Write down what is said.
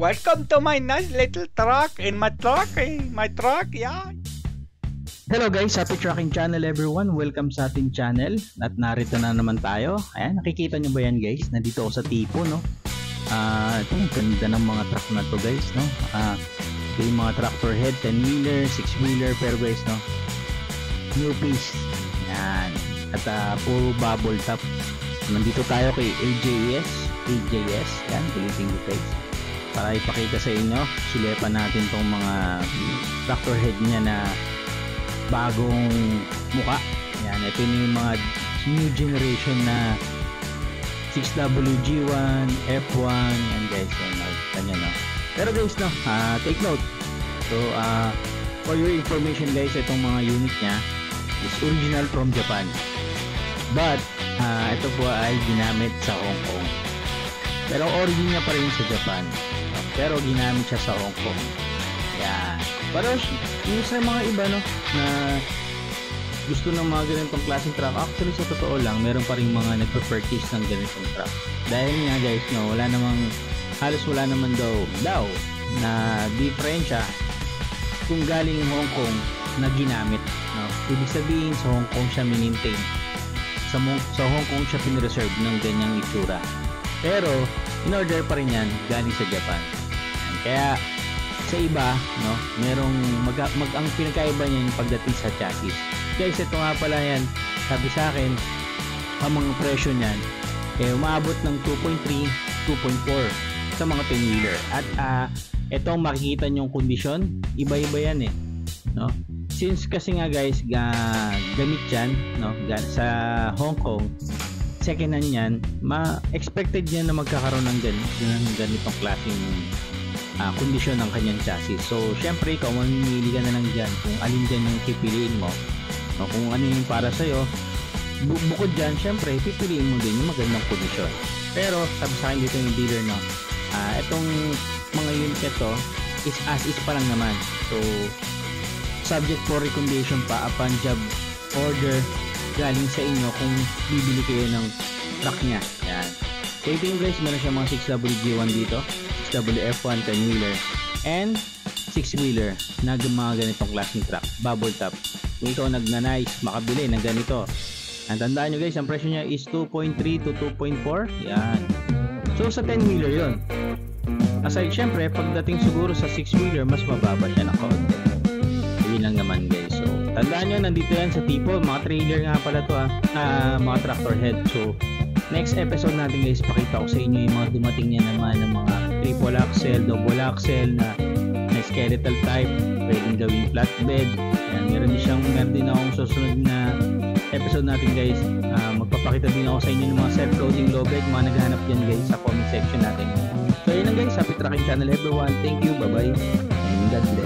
Welcome to my nice little truck. In my truck, yeah. Hello guys, happy trucking channel everyone. Welcome sa ating channel. At narito na naman tayo. Ayan, nakikita nyo ba yan guys? Nandito ako sa tipo, no? Ito, ganda ng mga truck na to guys, no? Ito yung mga tractor head, 10-wheeler, 6-wheeler, pero guys, no? New piece. Yan. At puro bubble top. Nandito tayo kay AJS. Yan, ulitin ko guys. Para ipakita sa inyo, silepan natin tong mga tractor head niya na bagong muka. Yan, ito yung mga new generation na 6WG1, F1, yan guys, yan, kanya no. Pero guys, no, take note. So, for your information guys, itong mga unit niya is original from Japan. But, ito po ay ginamit sa Hong Kong. Pero origin niya pa rin sa Japan. Pero ginamit siya sa Hong Kong. Yan. Pero yung sa mga iba no na gusto ng mga ganitong klaseng truck, actually sa totoo lang meron pa rin mga nagpe-purchase ng ganitong truck. Dahil nga guys no, halos wala naman daw na diferensya kung galing Hong Kong na ginamit, no. Ibig sabihin sa Hong Kong siya minintain. Sa Hong Kong siya pinreserve ng ganyang itsura. Pero in order pa rin yan galing sa Japan. Kaya sa iba, no, merong ang pinakaiba niya yung pagdating sa chassis. Guys, ito nga pala yan, sabi sa akin, ang mga presyo niyan umaabot ng 2.3, 2.4 sa mga 10-wheeler. At itong makikita nyong kondisyon, iba-iba yan no. Since kasi nga guys, gamit yan, no, sa Hong Kong, second hand yan, expected yan na magkakaroon ng ganitong klaseng kondisyon ng kanyang chassis. So, syempre, ikaw mamimili ka na lang dyan kung alin dyan yung pipiliin mo. O, kung ano yung para sa'yo, bukod dyan, syempre, pipiliin mo din yung magandang kondisyon. Pero, sabi sa akin dito yung dealer, no, itong mga unit ito is as is pa lang naman. So, subject for recommendation pa upon job order galing sa inyo kung bibili kayo ng truck niya. Yan. So, ito yung guys, meron siya mga 6WG1 dito, WF1 10-wheeler and 6-wheeler na mga ganitong klaseng truck, bubble top. Kung ikaw nagnanais makabili ng ganito, ang tandaan nyo guys, ang presyo niya is 2.3 to 2.4. Yan. So sa 10-wheeler yun. Aside syempre, pagdating siguro sa 6-wheeler, mas mababa siya na konti. Yun lang naman guys. So tandaan nyo, nandito yan sa tipo, mga trailer nga pala to mga tractor head. So next episode natin guys, pakita ko sa inyo yung mga dumating niya naman ng mga triple axle, double axle na skeletal type, pwedeng gawing flatbed. Yan, meron din akong susunod na episode natin guys. Magpapakita din ako sa inyo ng mga self-loading low bed, mga naghahanap dyan guys sa comment section natin. So yun lang guys, happy trucking channel everyone. Thank you, bye bye, and God bless.